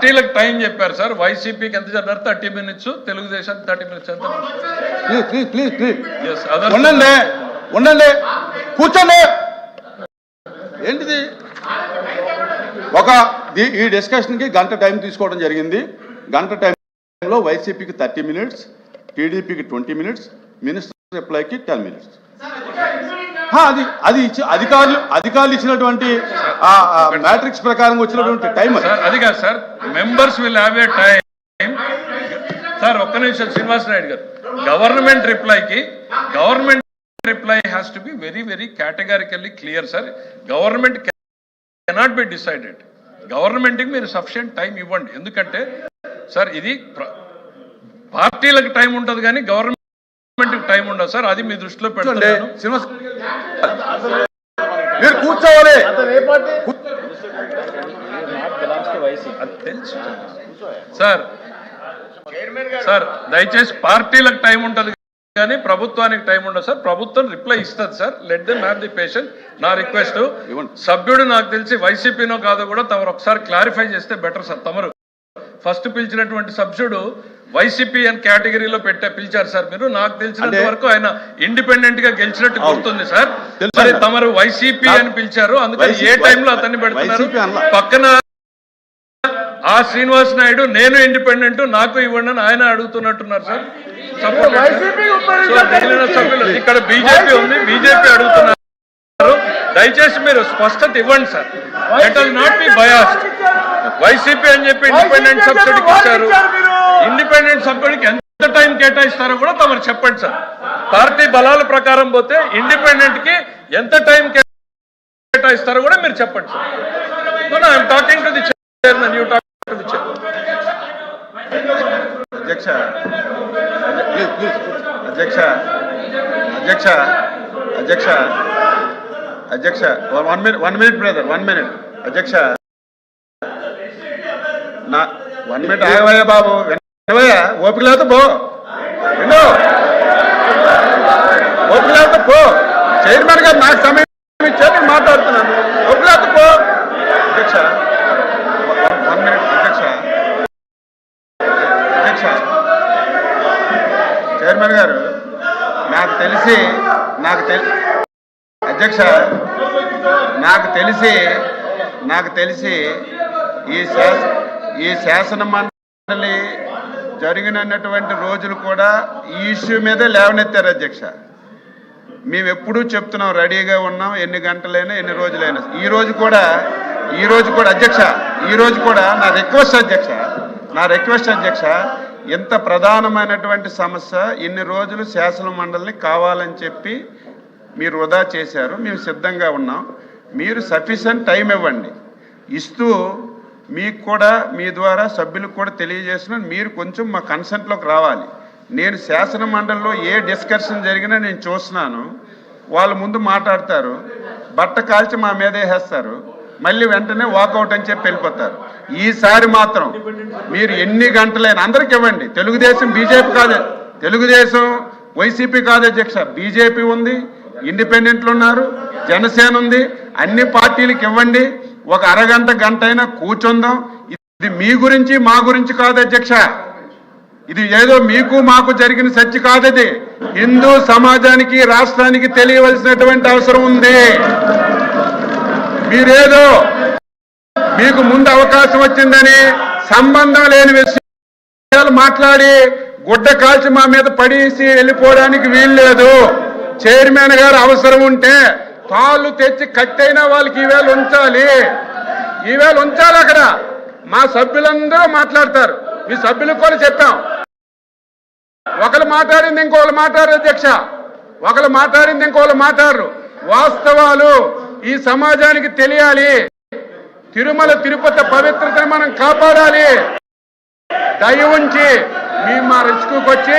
పార్టీలకు టైం చెప్పారు సార్. వైసీపీకి ఎంత చెప్పారు? 30 minutes, తెలుగుదేశానికి 30 minutes. ఎంత? ఉండండి ఉండండి కూర్చోండి. ఏంటిది? ఈ డిస్కషన్కి గంట టైం తీసుకోవడం జరిగింది. గంట టైంలో వైసీపీకి 30 minutes, టీడీపీకి 20 minutes, మినిస్టర్ రిప్లైకి 10 minutes. అది అధికారులు ఇచ్చినటువంటి మ్యాట్రిక్స్ ప్రకారం వచ్చినటువంటి టైం అది కాదు sir. Members will have a time sir. ఒక్క నిమిషం శ్రీనివాస్ నాయుడు గారు. Government reply has to be very very కేటగారికల్లీ clear sir. Government cannot be decided. గవర్నమెంట్కి మీరు సఫిషియంట్ టైం ఇవ్వండి. ఎందుకంటే సార్ ఇది పార్టీలకు టైం ఉంటుంది కానీ గవర్నమెంట్ టైం ఉండదు సార్. అది మీ దృష్టిలో పెట్టండి. మీరు కూర్చోవాలి. తెలుసు సార్. సార్ దయచేసి పార్టీలకు టైం ఉంటుంది కానీ ప్రభుత్వానికి టైం ఉండదు సార్. ప్రభుత్వం రిప్లై ఇస్తుంది sir. Let them have the patient. నా రిక్వెస్ట్ సభ్యుడు నాకు తెలిసి వైసీపీనో కాదో కూడా తమరు ఒకసారి క్లారిఫై చేస్తే బెటర్ సార్. తమరు ఫస్ట్ పిలిచినటువంటి సభ్యుడు వైసీపీ అని కేటగిరీలో పిలిచారు సార్. మీరు నాకు తెలిసినంత వరకు ఆయన ఇండిపెండెంట్ గా గెలిచినట్టు గుర్తుంది సార్. మరి తమరు వైసీపీ అని పిలిచారు, అందుకని ఏ టైంలో అతన్ని పెడుతున్నారు? పక్కన ఆ శ్రీనివాస్ నాయుడు నేను ఇండిపెండెంట్ నాకు ఇవ్వండి అని ఆయన అడుగుతున్నట్టున్నారు సార్. సభ్యులు ఇక్కడ బీజేపీ ఉంది, బీజేపీ అడుగుతున్నారు. దయచేసి మీరు స్పష్టత ఇవ్వండి sir. Let us not be biased. YCP అని చెప్పి ఇండిపెండెంట్ సబ్సిడీకి ఇచ్చారు. ఇండిపెండెంట్ సభ్యుడికి ఎంత టైం కేటాయిస్తారో కూడా తమరు చెప్పండి సార్. పార్టీ బలాల ప్రకారం పోతే ఇండిపెండెంట్ కి ఎంత టైం కేటాయిస్తారో కూడా మీరు చెప్పండి sir. I'm talking to the chairman, you talk to the chairman. అధ్యక్ష అధ్యక్ష అధ్యక్ష అధ్యక్ష అధ్యక్ష 1 minute బ్రదర్, 1 minute. అధ్యక్ష 1 minute ఆగవయ్యా బాబు. వినవయ్యా, ఓపిక లేకపోతే పో. విను, ఓపిక లేకపోతే పో. చైర్మన్ గారు నాకు సమయం ఇచ్చారు, నేను మాట్లాడుతున్నాను. ఓపిక లేకపోతే పో. అధ్యక్ష 1 minute. అధ్యక్ష అధ్యక్ష చైర్మన్ గారు నాకు తెలిసి అధ్యక్ష నాకు తెలిసి ఈ శాసన మండలి జరిగినటువంటి రోజులు కూడా ఈ ఇష్యూ మీదే లేవనెత్తారు అధ్యక్ష. మేము ఎప్పుడూ చెప్తున్నాం, రెడీగా ఉన్నాం, ఎన్ని గంటలైనా ఎన్ని రోజులైనా. ఈ రోజు కూడా అధ్యక్ష, ఈ రోజు కూడా నా రిక్వెస్ట్ అధ్యక్ష, ఇంత ప్రధానమైనటువంటి సమస్య ఇన్ని రోజులు శాసన మండలిని కావాలని చెప్పి మీరు వృధా చేశారు. మేము సిద్ధంగా ఉన్నాం. మీరు సఫిషియెంట్ టైం ఇవ్వండి. ఇస్తూ మీకు కూడా మీ ద్వారా సభ్యులకు కూడా తెలియజేస్తున్నాను, మీరు కొంచెం మా కన్సెంట్లోకి రావాలి. నేను శాసన మండలిలో ఏ డిస్కషన్ జరిగినా నేను చూస్తున్నాను. వాళ్ళు ముందు మాట్లాడతారు, బట్ట కాల్చి మా మీద వేసేస్తారు, మళ్ళీ వెంటనే వాకౌట్ అని చెప్పి వెళ్ళిపోతారు. ఈసారి మాత్రం మీరు ఎన్ని గంటలైనా అందరికి ఇవ్వండి. తెలుగుదేశం బీజేపీ కాదు, తెలుగుదేశం వైసీపీ కాదు అధ్యక్ష, బీజేపీ ఉంది, ఇండిపెండెంట్లు ఉన్నారు, జనసేన ఉంది. అన్ని పార్టీలకు ఇవ్వండి. ఒక అరగంట గంట అయినా కూర్చుందాం. ఇది మీ గురించి మా గురించి కాదు అధ్యక్ష. ఇది ఏదో మీకు మాకు జరిగిన చర్చ కాదది. హిందూ సమాజానికి రాష్ట్రానికి తెలియవలసినటువంటి అవసరం ఉంది. మీరేదో మీకు ముందు అవకాశం వచ్చిందని సంబంధం లేని విషయాలు మాట్లాడి గుడ్డ కాల్చి మా మీద పడేసి వెళ్ళిపోవడానికి వీల్లేదు. చైర్మన్ గారు అవసరం ఉంటే తాళ్ళు తెచ్చి కట్టైనా వాళ్ళకి ఈవేళ ఉంచాలి. అక్కడ మా సభ్యులందరూ మాట్లాడతారు. మీ సభ్యులకు కూడా చెప్పాం. ఒకరు మాట్లాడింది ఇంకోళ్ళు మాట్లాడారు అధ్యక్ష, ఒకరు మాట్లాడింది ఇంకోళ్ళు మాట్లాడరు. వాస్తవాలు ఈ సమాజానికి తెలియాలి. తిరుమల తిరుపతి పవిత్రతను మనం కాపాడాలి. దయ ఉంచి మీ మా రెస్క్యూకి వచ్చి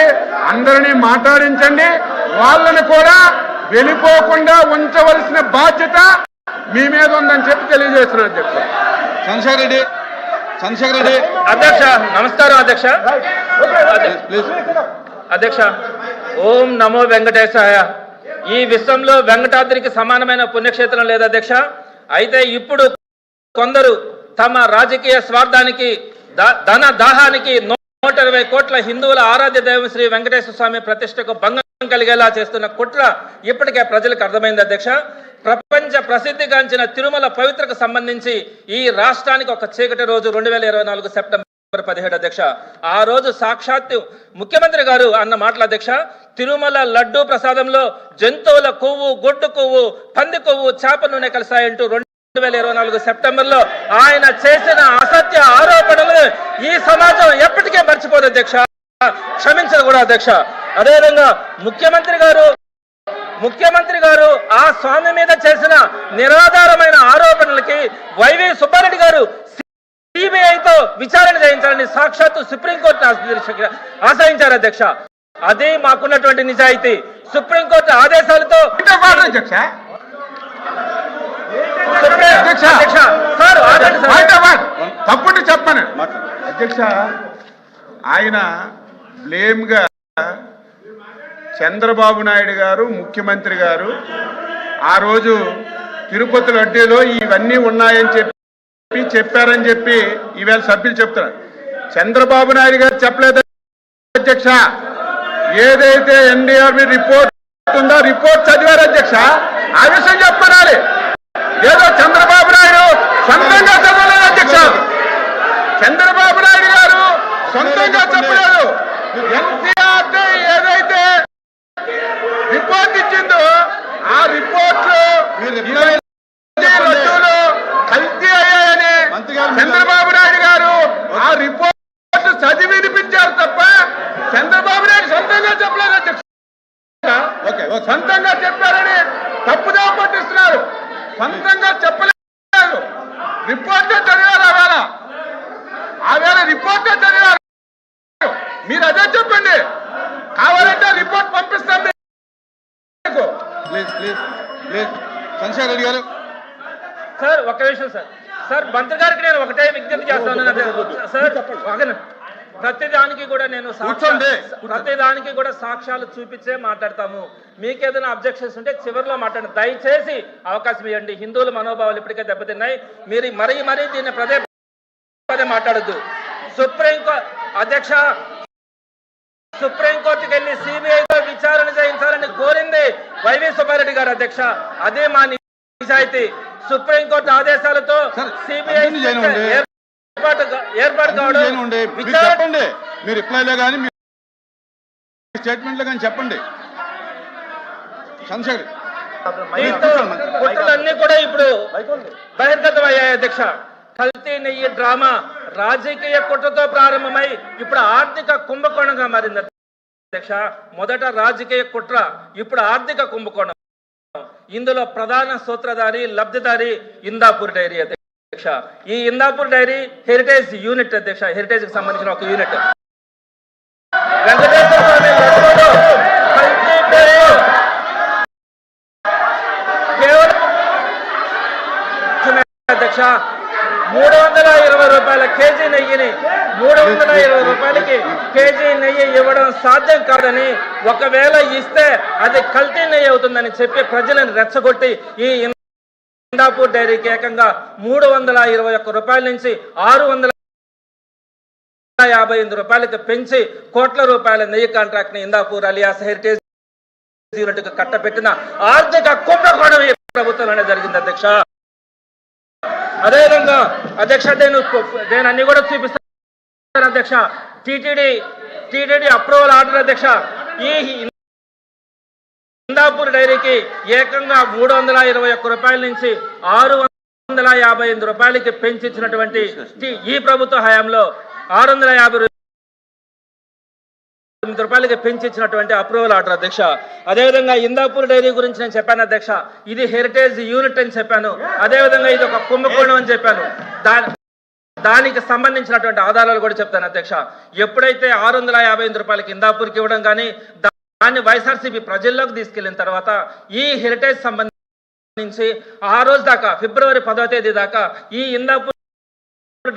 అందరినీ మాట్లాడించండి. వాళ్ళని కూడా వెళ్ళిపోకుండా ఉంచవలసిన బాధ్యత మీ మీద ఉందని చెప్పి తెలియజేస్తున్నారు అధ్యక్ష. చంద్రశేఖర్ రెడ్డి. అధ్యక్ష నమస్కారం. అధ్యక్ష ఓం నమో వెంకటేశాయ. ఈ విశ్వంలో వెంకటాద్రికి సమానమైన పుణ్యక్షేత్రం లేదు అధ్యక్ష. అయితే ఇప్పుడు కొందరు తమ రాజకీయ స్వార్థానికి ధన దాహానికి 120 కోట్ల హిందువుల ఆరాధ్య దైవం శ్రీ వెంకటేశ్వర స్వామి ప్రతిష్టకు భంగం కలిగేలా చేస్తున్న కుట్ర ఇప్పటికే ప్రజలకు అర్థమైంది అధ్యక్ష. ప్రపంచ ప్రసిద్ధిగాంచిన తిరుమల పవిత్రకు సంబంధించి ఈ రాష్ట్రానికి ఒక చీకటి రోజు 2024 సెప్టెంబర్ 17 అధ్యక్ష. ఆ రోజు సాక్షాత్తు ముఖ్యమంత్రి గారు అన్న మాటల అధ్యక్ష, తిరుమల లడ్డూ ప్రసాదంలో జంతువుల కొవ్వు, గొడ్డు కొవ్వు, పంది కొవ్వు, చేప నూనె కలిసాయంటూ 2024 సెప్టెంబర్ లో ఆయన చేసిన అసత్య ఆరోపణలు ఈ సమాజం ఎప్పటికే మర్చిపోదు అధ్యక్ష, క్షమించదు కూడా అధ్యక్ష. అదేవిధంగా ముఖ్యమంత్రి గారు ఆ స్వామి మీద చేసిన నిరాధారమైన ఆరోపణలకి వైవి సుబ్బారెడ్డి గారు సిబిఐతో విచారణ చేయించాలని సాక్షాత్తు సుప్రీంకోర్టు ఆశ్రయించారు అధ్యక్ష. అదే మాకున్నటువంటి నిజాయితీ. సుప్రీంకోర్టు ఆదేశాలతో తప్పుడు చెప్పను అధ్యక్ష. ఆయన బ్లేమ్ గా చంద్రబాబు నాయుడు గారు ముఖ్యమంత్రి గారు ఆ రోజు తిరుపతి లడ్డూలో ఇవన్నీ ఉన్నాయని చెప్పారని చెప్పి ఈవేళ సభ్యులు చెప్తున్నారు. చంద్రబాబు నాయుడు గారు చెప్పలేదు అధ్యక్ష. ఏదైతే ఎన్డీఆర్బీ రిపోర్ట్ ఉందో రిపోర్ట్ చదివారు అధ్యక్ష. ఆ విషయం చెప్పనాలి. ఏదో చంద్రబాబు నాయుడు సొంతంగా చదవలేదు అధ్యక్ష. చంద్రబాబు నాయుడు గారు సొంతంగా చెప్పలేదు. ఎన్టీఆర్ ఏదైతే రిపోర్ట్ ఇచ్చిందో ఆ రిపోర్ట్ లడ్డూలు కల్తీ అయ్యాయని చంద్రబాబు నాయుడు గారు ఆ రిపోర్ట్ చదివి వినిపించారు తప్ప చంద్రబాబు నాయుడు సొంతంగా చెప్పలేదు అధ్యక్ష. సొంతంగా చెప్పారని తప్పుదా పట్టిస్తున్నారు. సొంతంగా చెప్పలేదు. రిపోర్టే చదివారు. ఆవేళ రిపోర్టే చదివారు. మీరు అదే చెప్పండి. కావాలంటే రిపోర్ట్ పంపిస్తాం. చంద్రశేఖర్ రెడ్డి గారు సార్ ఒక్క విషయం సార్ మంత్రి గారికి నేను ఒకటే విజ్ఞప్తి చేస్తాను సార్. ప్రతిదానికి కూడా నేను ప్రతిదానికి కూడా సాక్ష్యాలు చూపించే మాట్లాడతాము. మీకేదైనా అబ్జెక్షన్స్ ఉంటే చివరిలో మాట్లాడండి. దయచేసి అవకాశం ఇవ్వండి. హిందువుల మనోభావాలు ఇప్పటికే దెబ్బతిన్నాయి. మీరు మరీ దీన్ని పదే మాట్లాడద్దు. సుప్రీంకోర్టుకి వెళ్ళి సిబిఐతో విచారణ చేయించాలని కోరింది వైవి సుబ్బారెడ్డి గారు అధ్యక్ష. అదే మా నిజాయితీ. సుప్రీంకోర్టు ఆదేశాలతో సిబిఐ ఏర్పాటు కావడం. చెప్పండి, మీ రిప్లైలో కానీ మీ స్టేట్మెంట్లో కానీ చెప్పండి. చంద్రశేఖర్ కుట్రలన్నీ కూడా ఇప్పుడు బహిర్గతం అయ్యాయి అధ్యక్ష. కల్తీ నెయ్యి డ్రామా రాజకీయ కుట్రతో ప్రారంభమై ఇప్పుడు ఆర్థిక కుంభకోణంగా మారింది అధ్యక్ష. మొదట రాజకీయ కుట్ర, ఇప్పుడు ఆర్థిక కుంభకోణం. ఇందులో ప్రధాన సూత్రధారి, లబ్ధిదారి ఇందాపూర్ డైరీ అధ్యక్ష. ఈ ఇందాపూర్ డైరీ హెరిటేజ్ యూనిట్ అధ్యక్ష. హెరిటేజ్ కి సంబంధించిన ఒక యూనిట్. వెంకటేశ్వర స్వామి లడ్డూలో కల్తీ పేరు కేవలం అధ్యక్ష 320 రూపాయల కేజీ నెయ్యిని 320 రూపాయలకి కేజీ నెయ్యి ఇవ్వడం సాధ్యం కాదని, ఒకవేళ ఇస్తే అది కల్తీ నెయ్యి అవుతుందని చెప్పి ప్రజలను రెచ్చగొట్టి ఈ ఇందాపూర్ డైరీకి ఏకంగా 321 రూపాయల నుంచి 658 రూపాయలకి పెంచి కోట్ల రూపాయల నెయ్యి కాంట్రాక్ట్ ని ఇందాపూర్ అలియాస్ హెరిటేజ్ యూనిట్ కు కట్టబెట్టిన ఆర్థిక కుంభకోణం ఈ ప్రభుత్వంలోనే జరిగింది అధ్యక్ష. అదేవిధంగా అధ్యక్ష నేను అన్ని కూడా చూపిస్తాను అధ్యక్ష. టీటీడీ అప్రూవల్ ఆర్డర్ అధ్యక్ష. ఈ ఇందాపూర్ డైరీకి ఏకంగా 321 రూపాయల నుంచి 658 రూపాయలకి పెంచిచ్చినటువంటి ఈ ప్రభుత్వ హయాంలో 650 రూపాయలకి పెంచిచ్చినటువంటి అప్రూవల్ ఆర్డర్ అధ్యక్ష. అదేవిధంగా ఇందాపూర్ డైరీ గురించి నేను చెప్పాను అధ్యక్ష. ఇది హెరిటేజ్ యూనిట్ అని చెప్పాను. అదేవిధంగా ఇది ఒక కుంభకోణం అని చెప్పాను. దానికి సంబంధించినటువంటి ఆధారాలు కూడా చెప్తాను అధ్యక్ష. ఎప్పుడైతే 658 రూపాయలకి ఇందాపూర్కి ఇవ్వడం కానీ దాన్ని వైఎస్ఆర్సీపీ ప్రజల్లోకి తీసుకెళ్లిన తర్వాత ఈ హెరిటేజ్ సంబంధించి ఆ రోజు దాకా ఫిబ్రవరి 10వ తేదీ దాకా ఈ ఇందాపూర్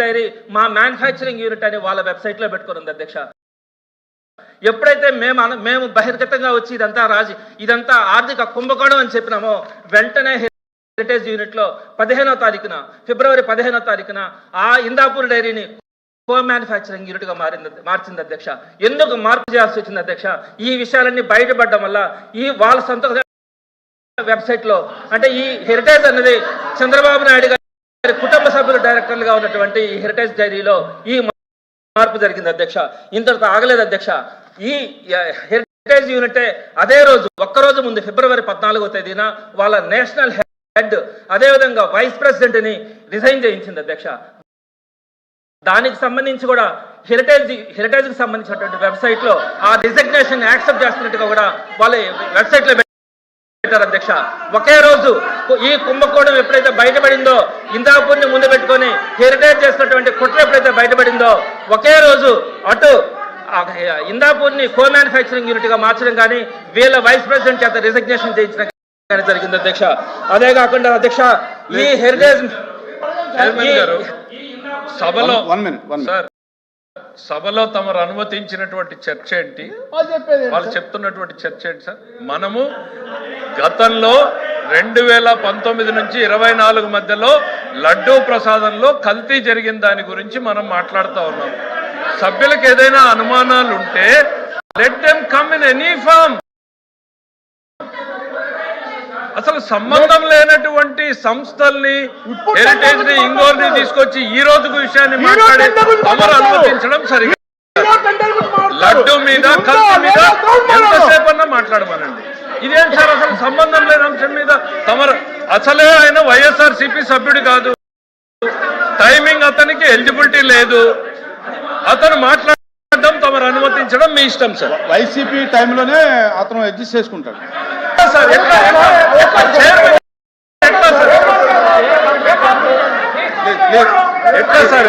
డైరీ మా మ్యానుఫ్యాక్చరింగ్ యూనిట్ అని వాళ్ళ వెబ్సైట్ లో పెట్టుకుని అధ్యక్ష. ఎప్పుడైతే మేము బహిర్గతంగా వచ్చి ఇదంతా ఆర్థిక కుంభకోణం అని చెప్పినామో వెంటనే హెరిటేజ్ యూనిట్ లో 15వ తారీఖున ఫిబ్రవరి 15వ తారీఖున ఆ ఇందాపూర్ డైరీని కో మ్యానుఫ్యాక్చరింగ్ యూనిట్ గా మార్చింది అధ్యక్ష. ఎందుకు మార్పు చేయాల్సి వచ్చింది అధ్యక్ష? ఈ విషయాలన్నీ బయటపడడం వల్ల ఈ వాళ్ళ సొంత వెబ్సైట్ లో, అంటే ఈ హెరిటేజ్ అనేది చంద్రబాబు నాయుడు గారి కుటుంబ సభ్యులు డైరెక్టర్లుగా ఉన్నటువంటి ఈ హెరిటేజ్ డైరీలో ఈ మార్పు జరిగింది అధ్యక్ష. ఇంతటితో ఆగలేదు అధ్యక్ష. ఈ హెరిటేజ్ యూనిటే అదే రోజు, ఒక్కరోజు ముందు ఫిబ్రవరి 14వ తేదీన వాళ్ళ నేషనల్ హెడ్, అదేవిధంగా వైస్ ప్రెసిడెంట్ ని రిజైన్ చేయించింది అధ్యక్ష. దానికి సంబంధించి కూడా హెరిటేజ్ కి సంబంధించినటువంటి వెబ్సైట్ లో ఆ రిజిగ్నేషన్ యాక్సెప్ట్ చేస్తున్నట్టుగా కూడా వాళ్ళ వెబ్సైట్ లో పెట్టారు అధ్యక్ష. ఒకే రోజు ఈ కుంభకోణం ఎప్పుడైతే బయటపడిందో, ఇందాపూర్ని ముందు పెట్టుకొని హెరిటేజ్ చేసినటువంటి కుట్ర ఎప్పుడైతే బయటపడిందో, ఒకే రోజు అటు ఇందాపూర్ని కో మ్యానుఫ్యాక్చరింగ్ యూనిట్ గా మార్చడం కానీ, వీళ్ళ వైస్ ప్రెసిడెంట్ చేత రిజిగ్నేషన్ చేయించడం కానీ జరిగింది అధ్యక్ష. అదే కాకుండా అధ్యక్ష, ఈ హెరిటేజ్ సభలో వన్ మినిట్ సార్, సభలో తమరు అనుమతించినటువంటి చర్చ ఏంటి, వాళ్ళు చెప్తున్నటువంటి చర్చ ఏంటి సార్? మనము గతంలో 2019 నుంచి 24 మధ్యలో లడ్డూ ప్రసాదంలో కల్తీ జరిగిన దాని గురించి మనం మాట్లాడుతూ ఉన్నాం. సభ్యులకు ఏదైనా అనుమానాలు ఉంటే let them come in any form. అసలు సంబంధం లేనటువంటి సంస్థల్ని, హెరిటేజ్ ని, ఇంగోల్ని తీసుకొచ్చి ఈ రోజుకు విషయాన్ని మాట్లాడి తమరు అనుమతించడం సరిగా. లడ్డు మీద, కల్తీ మీద ఎంతసేపు అన్నా మాట్లాడమనండి. ఇదేం సార్ అసలు సంబంధం లేని అంశం మీద తమరు? అసలే ఆయన వైఎస్ఆర్సీపీ సభ్యుడు కాదు, టైమింగ్ అతనికి ఎలిజిబిలిటీ లేదు, అతను మాట్లాడడం తమరు అనుమతించడం మీ ఇష్టం సార్. వైసీపీ టైంలోనే అతను అడ్జస్ట్ చేసుకుంటాడు సార్. ఎట్లా సార్?